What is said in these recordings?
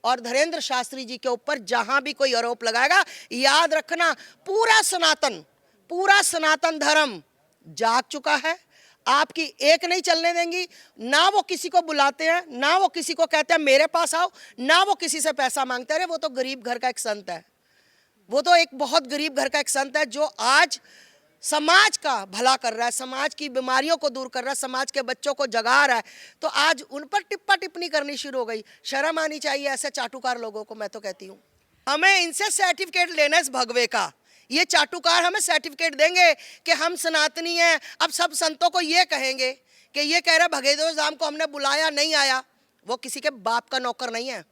और धीरेंद्र शास्त्री जी के ऊपर जहां भी कोई आरोप लगाएगा, याद रखना पूरा सनातन धर्म जाग चुका है। आपकी एक नहीं चलने देंगी। ना वो किसी को बुलाते हैं, ना वो किसी को कहते हैं मेरे पास आओ, ना वो किसी से पैसा मांगते हैं। वो तो गरीब घर का एक संत है, वो तो एक बहुत गरीब घर का एक संत है जो आज समाज का भला कर रहा है, समाज की बीमारियों को दूर कर रहा है, समाज के बच्चों को जगा रहा है। तो आज उन पर टिप्पा टिप्पणी करनी शुरू हो गई। शर्म आनी चाहिए ऐसे चाटुकार लोगों को। मैं तो कहती हूँ हमें इनसे सर्टिफिकेट लेना है इस भगवे का। ये चाटुकार हमें सर्टिफिकेट देंगे कि हम सनातनी हैं। अब सब संतों को ये कहेंगे कि ये कह रहा भगेश्वर धाम को हमने बुलाया, नहीं आया। वो किसी के बाप का नौकर नहीं है,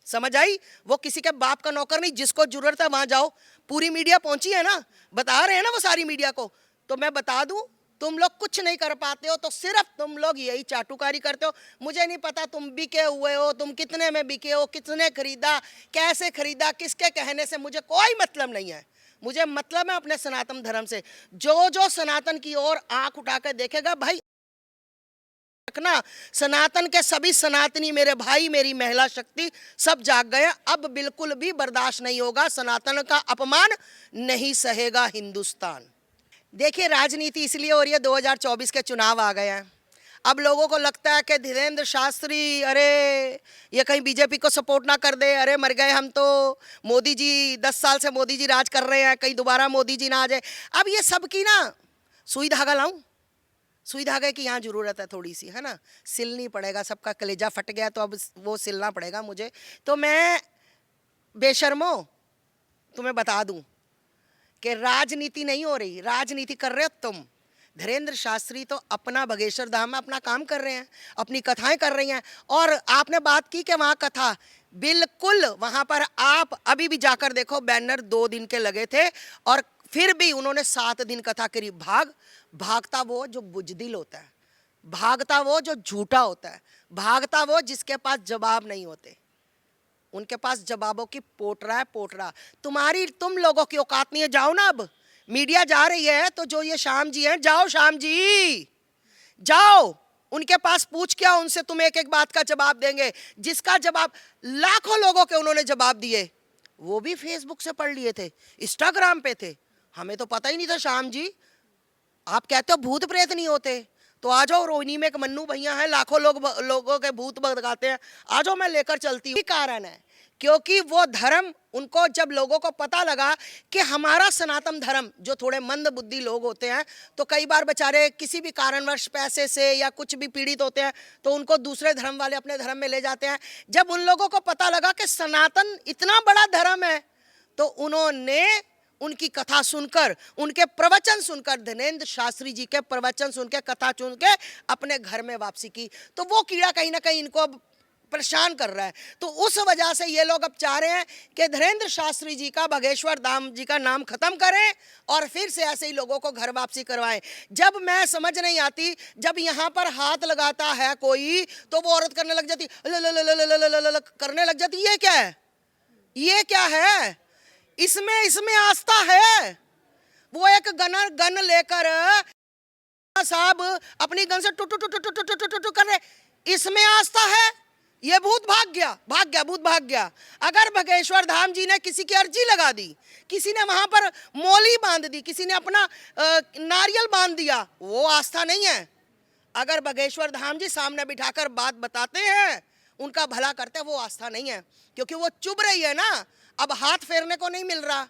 समझ आई? वो किसी के बाप का नौकर नहीं। जिसको जरूरत है वहां जाओ। पूरी मीडिया पहुंची है ना, बता रहे हैं ना वो सारी मीडिया को। तो मैं बता दूं, तुम लोग कुछ नहीं कर पाते हो, तो सिर्फ तुम लोग यही चाटुकारी करते हो। मुझे नहीं पता तुम बिके हुए हो, तुम कितने में बिके हो, कितने खरीदा, कैसे खरीदा, किसके कहने से, मुझे कोई मतलब नहीं है। मुझे मतलब है अपने सनातन धर्म से। जो सनातन की ओर आंख उठा कर देखेगा, भाई रखना, सनातन के सभी सनातनी मेरे भाई, मेरी महिला शक्ति सब जाग गए। अब बिल्कुल भी बर्दाश्त नहीं होगा, सनातन का अपमान नहीं सहेगा हिंदुस्तान। देखिए, राजनीति इसलिए हो रही है, 2024 के चुनाव आ गए हैं। अब लोगों को लगता है कि धीरेंद्र शास्त्री, अरे ये कहीं बीजेपी को सपोर्ट ना कर दे, अरे मर गए हम तो, मोदी जी 10 साल से मोदी जी राज कर रहे हैं, कहीं दोबारा मोदी जी ना आ जाए। अब ये सब की ना सुई धागा लाऊं, सुई धागे की यहाँ ज़रूरत है थोड़ी सी, है ना। सिलनी पड़ेगा, सबका कलेजा फट गया तो अब वो सिलना पड़ेगा मुझे। तो मैं बेशर्मो तुम्हें बता दूं कि राजनीति नहीं हो रही, राजनीति कर रहे हो तुम। धीरेंद्र शास्त्री तो अपना बागेश्वर धाम में अपना काम कर रहे हैं, अपनी कथाएं कर रही हैं। और आपने बात की कि वहाँ कथा, बिल्कुल वहाँ पर आप अभी भी जाकर देखो, बैनर 2 दिन के लगे थे और फिर भी उन्होंने 7 दिन कथा करी। भागता वो जो बुजदिल होता है, भागता वो जो झूठा होता है, भागता वो जिसके पास जवाब नहीं होते। उनके पास जवाबों की पोटरा है, पोटरा। तुम लोगों की औकात नहीं है। जाओ ना, अब मीडिया जा रही है तो जो ये श्याम जी हैं, जाओ श्याम जी, जाओ उनके पास पूछ क्या, उनसे तुम एक एक बात का जवाब देंगे। जिसका जवाब लाखों लोगों के उन्होंने जवाब दिए, वो भी फेसबुक से पढ़ लिए थे, इंस्टाग्राम पे थे। हमें तो पता ही नहीं था। श्याम जी, आप कहते हो भूत प्रेत नहीं होते, तो आ जाओ। रोहिणी में एक मन्नू भैया हैं, लाखों लोगों के भूत भगाते हैं, आ जाओ, मैं लेकर चलती हूँ। कारण है क्योंकि वो धर्म, उनको जब लोगों को पता लगा कि हमारा सनातन धर्म, जो थोड़े मंद बुद्धि लोग होते हैं तो कई बार बेचारे किसी भी कारणवश पैसे से या कुछ भी पीड़ित होते हैं, तो उनको दूसरे धर्म वाले अपने धर्म में ले जाते हैं। जब उन लोगों को पता लगा कि सनातन इतना बड़ा धर्म है, तो उन्होंने उनकी कथा सुनकर, उनके प्रवचन सुनकर, धीरेंद्र शास्त्री जी के प्रवचन सुन के, कथा सुन के अपने घर में वापसी की। तो वो कीड़ा कहीं ना कहीं इनको परेशान कर रहा है। तो उस वजह से ये लोग अब चाह रहे हैं कि धीरेंद्र शास्त्री जी का, बागेश्वर धाम जी का नाम खत्म करें और फिर से ऐसे ही लोगों को घर वापसी करवाएं। जब मैं समझ नहीं आती, जब यहाँ पर हाथ लगाता है कोई तो वो औरत करने लग जाती, करने लग जाती। ये क्या है? ये क्या है? इसमें आस्था है। वो एक गन लेकर साहब अपनी गन से टुटु टुटु टुटु टुटु टुटु कर रहे, इसमें आस्था है। ये भूत भाग गया, भूत भाग गया। अगर बागेश्वर धाम जी ने किसी की अर्जी लगा दी, किसी ने वहां पर मौली बांध दी, किसी ने अपना नारियल बांध दिया, वो आस्था नहीं है। अगर बागेश्वर धाम जी सामने बिठाकर बात बताते हैं, उनका भला करते हैं, वो आस्था नहीं है। क्योंकि वो चुभ रही है ना, अब हाथ फेरने को नहीं मिल रहा,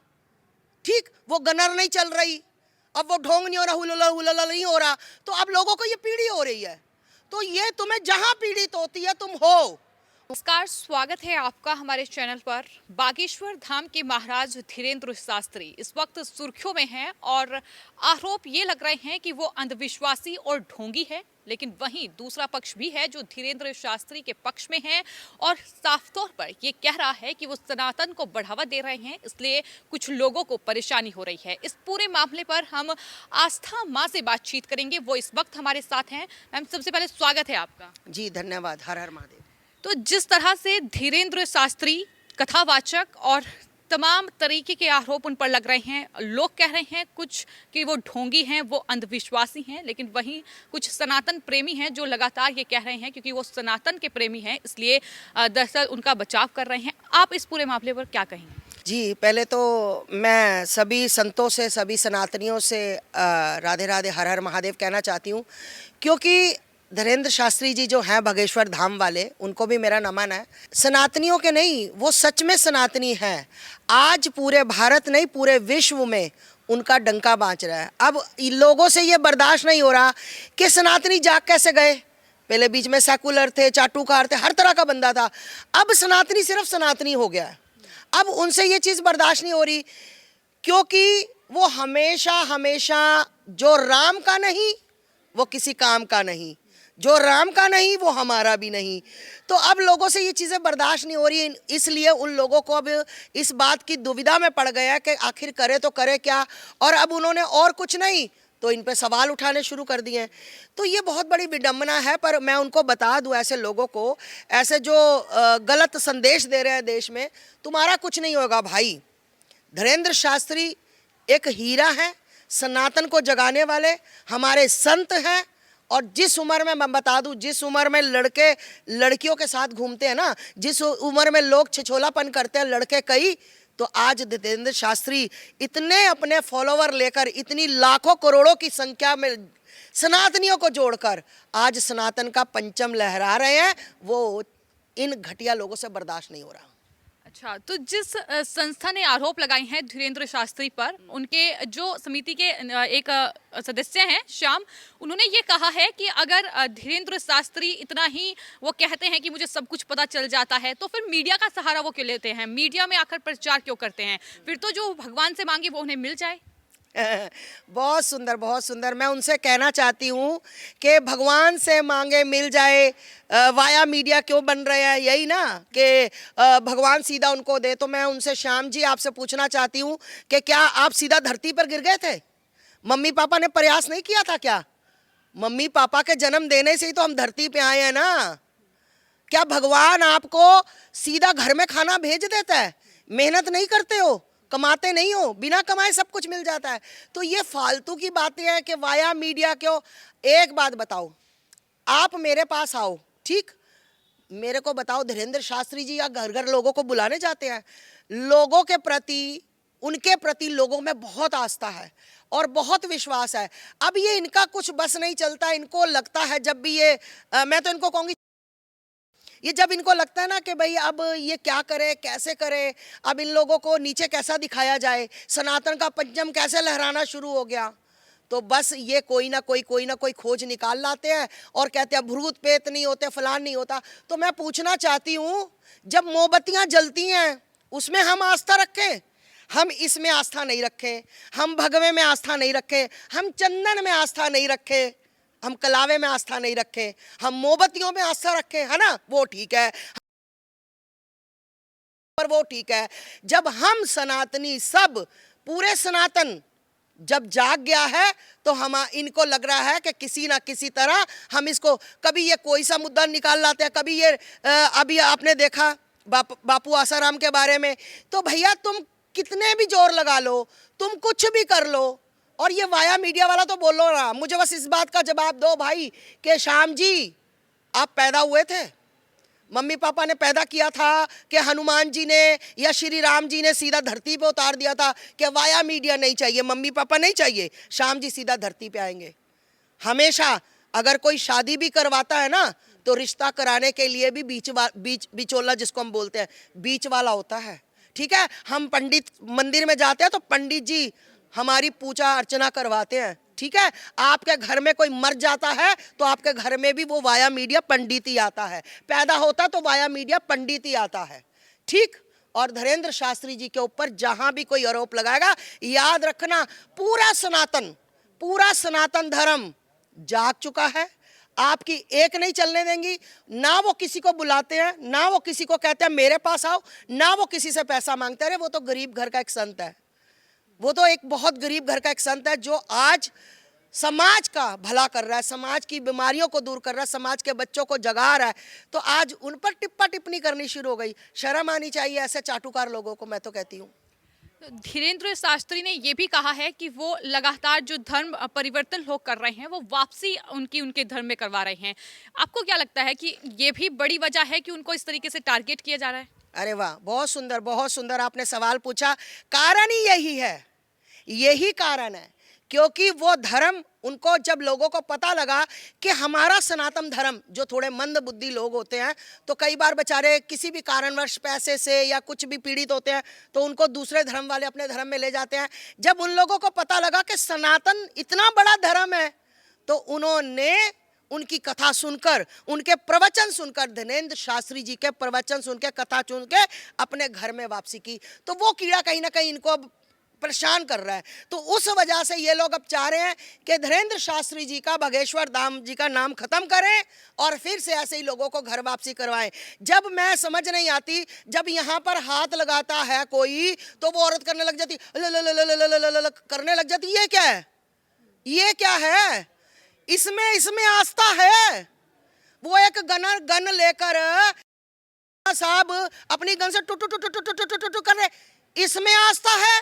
ठीक, वो गनर नहीं चल रही, अब वो ढोंग नहीं हो रहा, हुलला नहीं हो रहा, तो अब लोगों को ये पीड़ी हो रही है। तो ये तुम्हें जहां पीड़ित होती है तुम हो। नमस्कार, स्वागत है आपका हमारे चैनल पर। बागेश्वर धाम के महाराज धीरेंद्र शास्त्री इस वक्त सुर्खियों में हैं और आरोप ये लग रहे हैं कि वो अंधविश्वासी और ढोंगी है। लेकिन वहीं दूसरा पक्ष भी है जो धीरेंद्र शास्त्री के पक्ष में है और साफ तौर पर ये कह रहा है कि वो सनातन को बढ़ावा दे रहे हैं, इसलिए कुछ लोगों को परेशानी हो रही है। इस पूरे मामले पर हम आस्था माँ से बातचीत करेंगे, वो इस वक्त हमारे साथ हैं। मैम, सबसे पहले स्वागत है आपका। जी धन्यवाद, हर हर महादेव। तो जिस तरह से धीरेंद्र शास्त्री कथावाचक और तमाम तरीके के आरोप उन पर लग रहे हैं। लोग कह रहे हैं कुछ कि वो ढोंगी हैं, वो अंधविश्वासी हैं, लेकिन वहीं कुछ सनातन प्रेमी हैं जो लगातार ये कह रहे हैं क्योंकि वो सनातन के प्रेमी हैं, इसलिए दरअसल उनका बचाव कर रहे हैं। आप इस पूरे मामले पर क्या कहेंगे? जी, पहले तो मैं सभी संतों से, सभी सनातनियों से राधे राधे, हर हर महादेव कहना चाहती हूँ, क्योंकि धीरेंद्र शास्त्री जी जो हैं बागेश्वर धाम वाले, उनको भी मेरा नमन है। सनातनियों के नहीं, वो सच में सनातनी हैं। आज पूरे भारत नहीं, पूरे विश्व में उनका डंका बाज रहा है। अब इन लोगों से ये बर्दाश्त नहीं हो रहा कि सनातनी जाग कैसे गए। पहले बीच में सेकुलर थे, चाटुकार थे, हर तरह का बंदा था। अब सनातनी सिर्फ सनातनी हो गया है। अब उनसे ये चीज़ बर्दाश्त नहीं हो रही, क्योंकि वो हमेशा हमेशा जो राम का नहीं वो किसी काम का नहीं, जो राम का नहीं वो हमारा भी नहीं। तो अब लोगों से ये चीज़ें बर्दाश्त नहीं हो रही, इसलिए उन लोगों को अब इस बात की दुविधा में पड़ गया कि आखिर करे तो करे क्या। और अब उन्होंने और कुछ नहीं तो इन पे सवाल उठाने शुरू कर दिए हैं। तो ये बहुत बड़ी विडंबना है। पर मैं उनको बता दूं, ऐसे लोगों को, ऐसे जो गलत संदेश दे रहे हैं देश में, तुम्हारा कुछ नहीं होगा भाई। धीरेंद्र शास्त्री एक हीरा है, सनातन को जगाने वाले हमारे संत हैं। और जिस उम्र में, मैं बता दूं, जिस उम्र में लड़के लड़कियों के साथ घूमते हैं ना, जिस उम्र में लोग छिछोलापन करते हैं लड़के कई, तो आज धीरेंद्र शास्त्री इतने अपने फॉलोवर लेकर, इतनी लाखों करोड़ों की संख्या में सनातनियों को जोड़कर आज सनातन का परचम लहरा रहे हैं। वो इन घटिया लोगों से बर्दाश्त नहीं हो रहा। अच्छा, तो जिस संस्था ने आरोप लगाए हैं धीरेंद्र शास्त्री पर, उनके जो समिति के एक सदस्य हैं श्याम, उन्होंने ये कहा है कि अगर धीरेंद्र शास्त्री इतना ही वो कहते हैं कि मुझे सब कुछ पता चल जाता है, तो फिर मीडिया का सहारा वो क्यों लेते हैं, मीडिया में आकर प्रचार क्यों करते हैं? फिर तो जो भगवान से मांगे वो उन्हें मिल जाए। बहुत सुंदर, बहुत सुंदर। मैं उनसे कहना चाहती हूँ कि भगवान से मांगे मिल जाए, वाया मीडिया क्यों बन रहे हैं, यही ना कि भगवान सीधा उनको दे। तो मैं उनसे, श्याम जी, आपसे पूछना चाहती हूँ कि क्या आप सीधा धरती पर गिर गए थे? मम्मी पापा ने प्रयास नहीं किया था क्या? मम्मी पापा के जन्म देने से ही तो हम धरती पे आए हैं ना। क्या भगवान आपको सीधा घर में खाना भेज देता है? मेहनत नहीं करते हो, कमाते नहीं हो, बिना कमाए सब कुछ मिल जाता है? तो ये फालतू की बातें हैं कि वाया मीडिया क्यों। एक बात बताओ, आप मेरे पास आओ, ठीक, मेरे को बताओ, धीरेंद्र शास्त्री जी या घर घर लोगों को बुलाने जाते हैं? लोगों के प्रति, उनके प्रति लोगों में बहुत आस्था है और बहुत विश्वास है। अब ये इनका कुछ बस नहीं चलता। इनको लगता है जब भी ये मैं तो इनको कहूँगी, ये जब इनको लगता है ना कि भाई अब ये क्या करे, कैसे करे, अब इन लोगों को नीचे कैसा दिखाया जाए, सनातन का पंचम कैसे लहराना शुरू हो गया, तो बस ये कोई ना कोई खोज निकाल लाते हैं और कहते हैं भूत पेत नहीं होते, फलान नहीं होता। तो मैं पूछना चाहती हूँ, जब मोमबत्तियाँ जलती हैं उसमें हम आस्था रखें? हम इसमें आस्था नहीं रखें, हम भगवे में आस्था नहीं रखें, हम चंदन में आस्था नहीं रखें, हम कलावे में आस्था नहीं रखें, हम मोमबत्तियों में आस्था रखें, है ना, वो ठीक है, पर वो ठीक है। जब हम सनातनी सब, पूरे सनातन जब जाग गया है, तो हम, इनको लग रहा है कि किसी ना किसी तरह हम इसको, कभी ये कोई सा मुद्दा निकाल लाते हैं, कभी ये अभी आपने देखा बापू आसाराम के बारे में। तो भैया तुम कितने भी जोर लगा लो, तुम कुछ भी कर लो, और ये वाया मीडिया वाला तो बोलो ना, मुझे बस इस बात का जवाब दो भाई कि श्याम जी, आप पैदा हुए थे, मम्मी पापा ने पैदा किया था कि हनुमान जी ने या श्री राम जी ने सीधा धरती पे उतार दिया था कि वाया मीडिया नहीं चाहिए, मम्मी पापा नहीं चाहिए, श्याम जी सीधा धरती पे आएंगे? हमेशा अगर कोई शादी भी करवाता है ना, तो रिश्ता कराने के लिए भी बिचौला, जिसको हम बोलते हैं, बीच वाला होता है, ठीक है। हम पंडित मंदिर में जाते हैं तो पंडित जी हमारी पूजा अर्चना करवाते हैं, ठीक है। आपके घर में कोई मर जाता है तो आपके घर में भी वो वाया मीडिया पंडित ही आता है, पैदा होता तो वाया मीडिया पंडित ही आता है, ठीक। और धीरेंद्र शास्त्री जी के ऊपर जहां भी कोई आरोप लगाएगा, याद रखना पूरा सनातन धर्म जाग चुका है। आपकी एक नहीं चलने देंगी, ना वो किसी को बुलाते हैं, ना वो किसी को कहते हैं मेरे पास आओ, ना वो किसी से पैसा मांगते हैं। अरे वो तो गरीब घर का एक संत है, वो तो एक बहुत गरीब घर का एक संत है, जो आज समाज का भला कर रहा है, समाज की बीमारियों को दूर कर रहा है, समाज के बच्चों को जगा रहा है, तो आज उन पर टिप्पा टिप्पणी करनी शुरू हो गई। शर्म आनी चाहिए ऐसे चाटुकार लोगों को, मैं तो कहती हूँ। धीरेन्द्र शास्त्री ने ये भी कहा है कि वो लगातार जो धर्म परिवर्तन लोग कर रहे हैं वो वापसी उनके धर्म में करवा रहे हैं। आपको क्या लगता है कि ये भी बड़ी वजह है कि उनको इस तरीके से टारगेट किया जा रहा है? अरे वाह, बहुत सुंदर आपने सवाल पूछा। कारण ही यही है, यही कारण है, क्योंकि वो धर्म उनको, जब लोगों को पता लगा कि हमारा सनातन धर्म, जो थोड़े मंद बुद्धि लोग होते हैं तो कई बार बेचारे किसी भी कारणवश पैसे से या कुछ भी पीड़ित होते हैं तो उनको दूसरे धर्म वाले अपने धर्म में ले जाते हैं। जब उन लोगों को पता लगा कि सनातन इतना बड़ा धर्म है तो उन्होंने उनकी कथा सुनकर, उनके प्रवचन सुनकर, धीरेन्द्र शास्त्री जी के प्रवचन सुन के, कथा सुन के अपने घर में वापसी की। तो वो कीड़ा कहीं ना कहीं इनको परेशान कर रहा है। तो उस वजह से ये लोग अब चाह रहे हैं कि धीरेन्द्र शास्त्री जी का, बागेश्वर धाम जी का नाम खत्म करें और फिर से ऐसे ही लोगों को घर वापसी करवाएं। जब मैं समझ नहीं आती, जब यहाँ पर हाथ लगाता है कोई तो वो औरत करने लग जाती, करने लग जाती। ये क्या है? ये क्या है? इसमें आस्था है। वो एक गन लेकर साहब अपनी गन से टू टू टू टू टू टू टू टू कर रहे, इसमें आस्था है?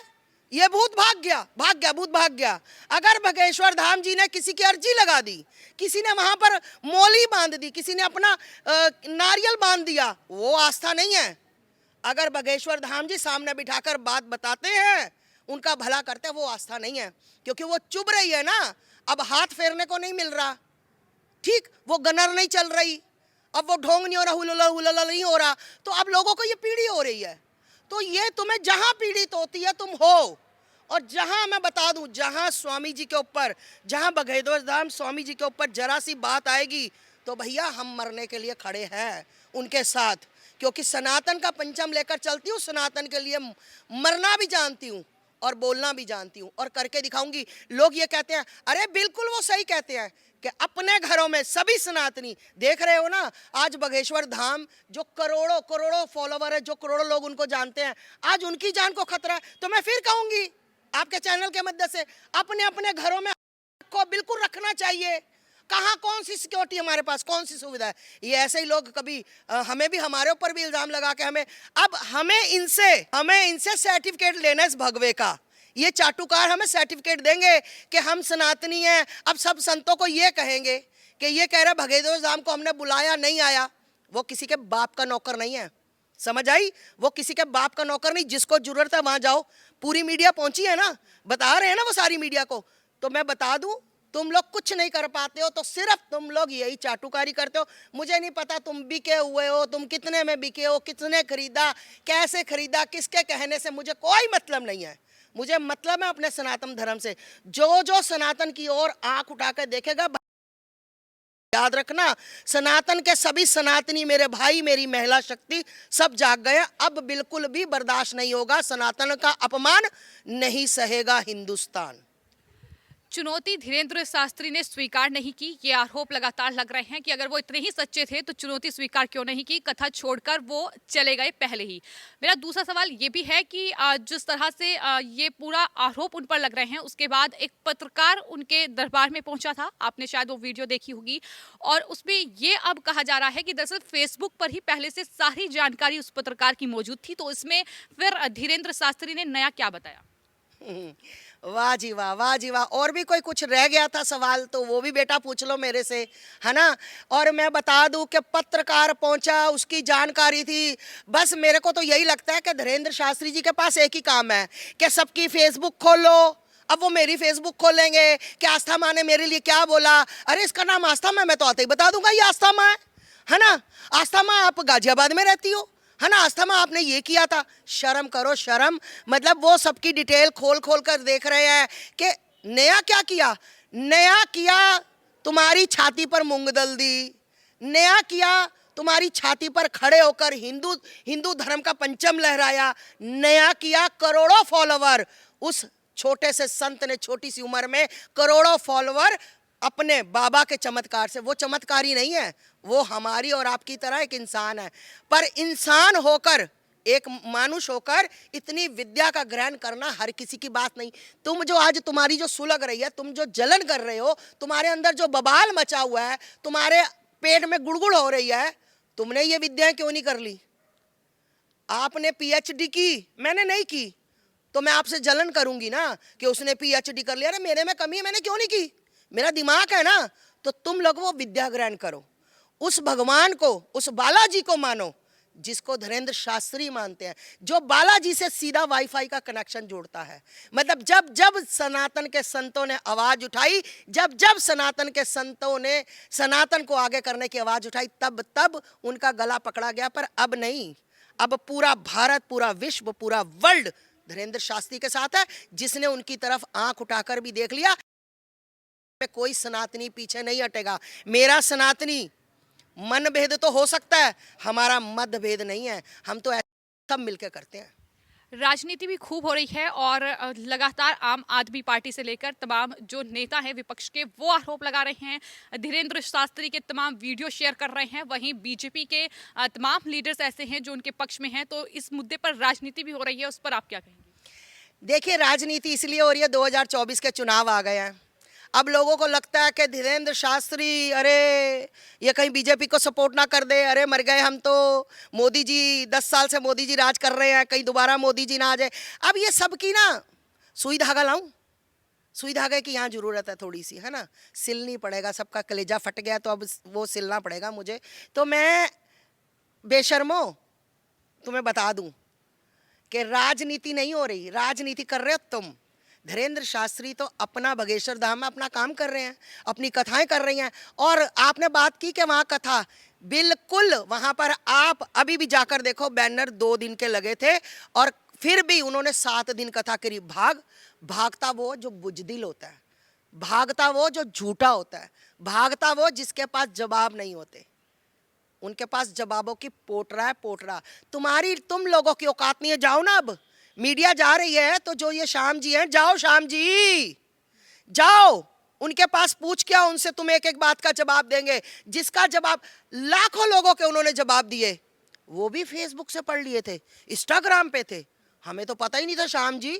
ये भूत भाग गया, भूत भाग गया। अगर बागेश्वर धाम जी ने किसी की अर्जी लगा दी, किसी ने वहां पर मौली बांध दी, किसी ने अपना नारियल बांध दिया, वो आस्था नहीं है। अगर बागेश्वर धाम जी सामने बिठाकर बात बताते हैं, उनका भला करते हैं, वो आस्था नहीं है। क्योंकि वो चुभ रही है ना, अब हाथ फेरने को नहीं मिल रहा, ठीक, वो गनर नहीं चल रही, अब वो ढोंग नहीं हो रहा, हुलला हुलला नहीं हो रहा, तो अब लोगों को ये पीड़ी हो रही है। तो ये तुम्हें जहां पीड़ित होती है तुम हो, और जहां मैं बता दूं, जहां स्वामी जी के ऊपर, जहां बागेश्वर धाम स्वामी जी के ऊपर जरा सी बात आएगी तो भैया हम मरने के लिए खड़े हैं उनके साथ। क्योंकि सनातन का पंचम लेकर चलती हूँ, सनातन के लिए मरना भी जानती हूँ और बोलना भी जानती हूँ और करके दिखाऊंगी। लोग ये कहते हैं, अरे बिल्कुल वो सही कहते हैं कि अपने घरों में सभी सनातनी, देख रहे हो ना आज बागेश्वर धाम, जो करोड़ों करोड़ों फॉलोवर है, जो करोड़ों लोग उनको जानते हैं, आज उनकी जान को खतरा है। तो मैं फिर कहूंगी आपके चैनल के मध्य से, अपने अपने घरों में को बिल्कुल रखना चाहिए। कहाँ, कौन सी सिक्योरिटी हमारे पास, कौन सी सुविधा है? ये ऐसे ही लोग कभी हमें भी, हमारे ऊपर भी इल्जाम लगा के हमें इनसे सर्टिफिकेट लेना है इस भगवे का। ये चाटुकार हमें सर्टिफिकेट देंगे कि हम सनातनी हैं। अब सब संतों को ये कहेंगे कि ये कह रहा बागेश्वर धाम को हमने बुलाया, नहीं आया। वो किसी के बाप का नौकर नहीं है, समझ आई? वो किसी के बाप का नौकर नहीं। जिसको जरूरत है वहां जाओ, पूरी मीडिया पहुंची है ना, बता रहे हैं ना वो सारी मीडिया को। तो मैं बता दूं, तुम लोग कुछ नहीं कर पाते हो तो सिर्फ तुम लोग यही चाटुकारी करते हो। मुझे नहीं पता तुम बिके हुए हो, तुम कितने में बिके हो, किसने खरीदा, कैसे खरीदा, किसके कहने से, मुझे कोई मतलब नहीं है। मुझे मतलब है अपने सनातन धर्म से। जो सनातन की ओर आंख उठा कर देखेगा, याद रखना, सनातन के सभी सनातनी, मेरे भाई, मेरी महिला शक्ति, सब जाग गए। अब बिल्कुल भी बर्दाश्त नहीं होगा, सनातन का अपमान नहीं सहेगा हिंदुस्तान। चुनौती धीरेन्द्र शास्त्री ने स्वीकार नहीं की। ये आरोप लगातार लग रहे हैं कि अगर वो इतने ही सच्चे थे तो चुनौती स्वीकार क्यों नहीं की, कथा छोड़कर वो चले गए पहले ही। मेरा दूसरा सवाल ये भी है कि जिस तरह से ये पूरा आरोप उन पर लग रहे हैं, उसके बाद एक पत्रकार उनके दरबार में पहुंचा था, आपने शायद वो वीडियो देखी होगी, और उसमें ये अब कहा जा रहा है कि दरअसल फेसबुक पर ही पहले से सारी जानकारी उस पत्रकार की मौजूद थी। तो इसमें फिर धीरेन्द्र शास्त्री ने नया क्या बताया? वाह जी वाह, वाह जी वाह। और भी कोई कुछ रह गया था सवाल तो वो भी बेटा पूछ लो मेरे से, है ना। और मैं बता दूं कि पत्रकार पहुंचा, उसकी जानकारी थी। बस मेरे को तो यही लगता है कि धीरेन्द्र शास्त्री जी के पास एक ही काम है कि सबकी फेसबुक खोलो। अब वो मेरी फेसबुक खोलेंगे कि आस्था माँ ने मेरे लिए क्या बोला। अरे इसका नाम आस्था माँ, मैं तो आते ही बता दूंगा ये आस्था माँ है ना। आस्था माँ आप गाजियाबाद में रहती हो, है ना। आस्था माँ आपने ये किया था, शर्म करो शर्म। मतलब वो सबकी डिटेल खोल खोल कर देख रहे हैं कि नया क्या किया। नया किया तुम्हारी छाती पर मूंग दल दी, नया किया तुम्हारी छाती पर खड़े होकर हिंदू धर्म का पंचम लहराया, नया किया करोड़ों फॉलोवर। उस छोटे से संत ने छोटी सी उम्र में करोड़ों फॉलोवर अपने बाबा के चमत्कार से। वो चमत्कारी नहीं है, वो हमारी और आपकी तरह एक इंसान है। पर इंसान होकर एक मानुष होकर इतनी विद्या का ग्रहण करना हर किसी की बात नहीं। तुम जो आज तुम्हारी जो सुलग रही है, तुम जो जलन कर रहे हो, तुम्हारे अंदर जो बवाल मचा हुआ है, तुम्हारे पेट में गुड़गुड़ हो रही है, तुमने ये विद्याएं क्यों नहीं कर ली? आपने पीएचडी की, मैंने नहीं की, तो मैं आपसे जलन करूंगी ना कि उसने पीएचडी कर लिया। अरे मेरे में कमी है, मैंने क्यों नहीं की? मेरा दिमाग है ना। तो तुम लोग वो विद्या ग्रहण करो, उस भगवान को, उस बालाजी को मानो जिसको धीरेन्द्र शास्त्री मानते हैं, जो बालाजी से सीधा वाईफाई का कनेक्शन जोड़ता है। मतलब जब जब सनातन के संतों ने आवाज उठाई, जब जब सनातन के संतों ने सनातन को आगे करने की आवाज उठाई, तब तब उनका गला पकड़ा गया। पर अब नहीं, अब पूरा भारत, पूरा विश्व, पूरा वर्ल्ड धीरेन्द्र शास्त्री के साथ है, जिसने उनकी तरफ आंख उठाकर भी देख लिया। में कोई सनातनी पीछे नहीं हटेगा। मेरा सनातनी मन भेद तो हो सकता है, हमारा मत भेद नहीं है। हम तो सब मिलकर करते हैं। राजनीति भी खूब हो रही है और लगातार आम आदमी पार्टी से लेकर तमाम जो नेता हैं विपक्ष के, वो आरोप लगा रहे हैं, धीरेन्द्र शास्त्री के तमाम वीडियो शेयर कर रहे हैं। वहीं बीजेपी के तमाम लीडर्स ऐसे हैं जो उनके पक्ष में हैं। तो इस मुद्दे पर राजनीति भी हो रही है, उस पर आप क्या कहेंगे? देखिए, राजनीति इसलिए हो रही है, 2024 के चुनाव आ गए हैं। अब लोगों को लगता है कि धीरेन्द्र शास्त्री, अरे ये कहीं बीजेपी को सपोर्ट ना कर दे, अरे मर गए हम तो, मोदी जी 10 साल से मोदी जी राज कर रहे हैं, कहीं दोबारा मोदी जी ना आ जाए। अब ये सब की ना सुई धागा लाऊं, सुई धागे की यहाँ जरूरत है थोड़ी सी, है ना। सिलनी पड़ेगा, सबका कलेजा फट गया तो अब वो सिलना पड़ेगा मुझे। तो मैं बेशर्मो तुम्हें बता दूं कि राजनीति नहीं हो रही, राजनीति कर रहे हो तुम। धीरेन्द्र शास्त्री तो अपना बागेश्वर धाम में अपना काम कर रहे हैं, अपनी कथाएं कर रही हैं। और आपने बात की कि वहाँ कथा, बिल्कुल वहाँ पर आप अभी भी जाकर देखो, बैनर 2 दिन के लगे थे और फिर भी उन्होंने 7 दिन कथा करी। भागता वो जो बुजदिल होता है, भागता वो जो झूठा होता है, भागता वो जिसके पास जवाब नहीं होते। उनके पास जवाबों की पोटरा है, पोटरा। तुम लोगों की औकात नहीं है। जाओ ना, अब मीडिया जा रही है तो जो ये श्याम जी हैं, जाओ श्याम जी, जाओ उनके पास पूछ क्या, उनसे तुम एक एक बात का जवाब देंगे। जिसका जवाब लाखों लोगों के उन्होंने जवाब दिए, वो भी फेसबुक से पढ़ लिए थे, इंस्टाग्राम पे थे, हमें तो पता ही नहीं था। श्याम जी,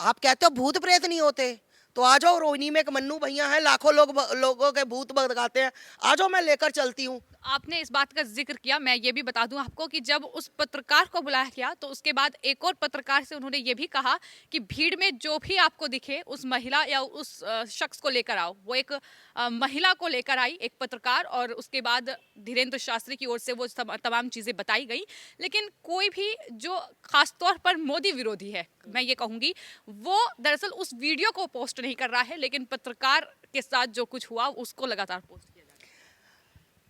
आप कहते हो भूत प्रेत नहीं होते, तो आ जाओ, रोहिणी में एक मन्नू भैया हैं, लाखों लोगों के भूत भगाते हैं, आ जाओ, मैं लेकर चलती हूँ। आपने इस बात का जिक्र किया, मैं ये भी बता दूं आपको कि जब उस पत्रकार को बुलाया गया तो उसके बाद एक और पत्रकार से उन्होंने ये भी कहा कि भीड़ में जो भी आपको दिखे उस महिला या उस शख्स को लेकर आओ। वो एक महिला को लेकर आई, एक पत्रकार, और उसके बाद धीरेन्द्र शास्त्री की ओर से वो तमाम चीज़ें बताई गई। लेकिन कोई भी जो खासतौर पर मोदी विरोधी है, मैं ये कहूँगी, वो दरअसल उस वीडियो को पोस्ट नहीं कर रहा है, लेकिन पत्रकार के साथ जो कुछ हुआ उसको लगातार पोस्ट किया।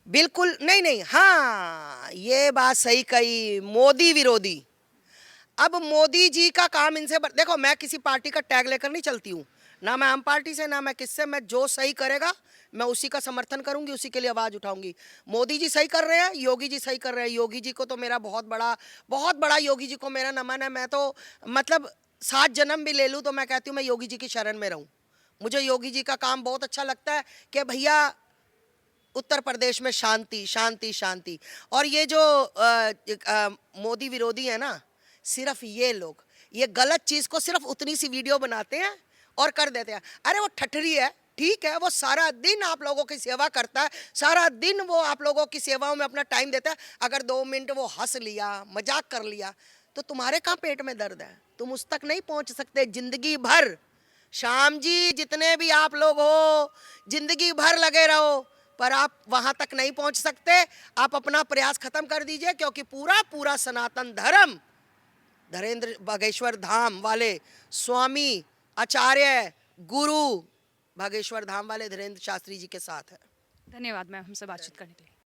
बिल्कुल नहीं, हाँ ये बात सही कही, मोदी विरोधी। अब मोदी जी का काम इनसे देखो, मैं किसी पार्टी का टैग लेकर नहीं चलती हूँ, ना मैं आम पार्टी से, ना मैं किससे। मैं जो सही करेगा मैं उसी का समर्थन करूंगी, उसी के लिए आवाज उठाऊंगी। मोदी जी सही कर रहे हैं, योगी जी सही कर रहे हैं। योगी जी को तो मेरा बहुत बड़ा योगी जी को मेरा नमन है। मैं तो मतलब 7 जन्म भी ले लूँ तो मैं कहती हूँ मैं योगी जी की शरण में रहूँ। मुझे योगी जी का काम बहुत अच्छा लगता है कि भैया उत्तर प्रदेश में शांति शांति शांति। और ये जो मोदी विरोधी है ना, सिर्फ ये लोग ये गलत चीज को सिर्फ उतनी सी वीडियो बनाते हैं और कर देते हैं। अरे वो ठठरी है, ठीक है, वो सारा दिन आप लोगों की सेवा करता है, सारा दिन वो आप लोगों की सेवाओं में अपना टाइम देता है। अगर 2 मिनट वो हंस लिया, मजाक कर लिया, तो तुम्हारे कहाँ पेट में दर्द है? तुम उस तक नहीं पहुंच सकते जिंदगी भर। श्याम जी, जितने भी आप लोग हो, जिंदगी भर लगे रहो, पर आप वहां तक नहीं पहुंच सकते। आप अपना प्रयास खत्म कर दीजिए, क्योंकि पूरा सनातन धर्म धीरेन्द्र बागेश्वर धाम वाले स्वामी आचार्य गुरु बागेश्वर धाम वाले धीरेन्द्र शास्त्री जी के साथ है। धन्यवाद मैम, हमसे बातचीत करने के लिए।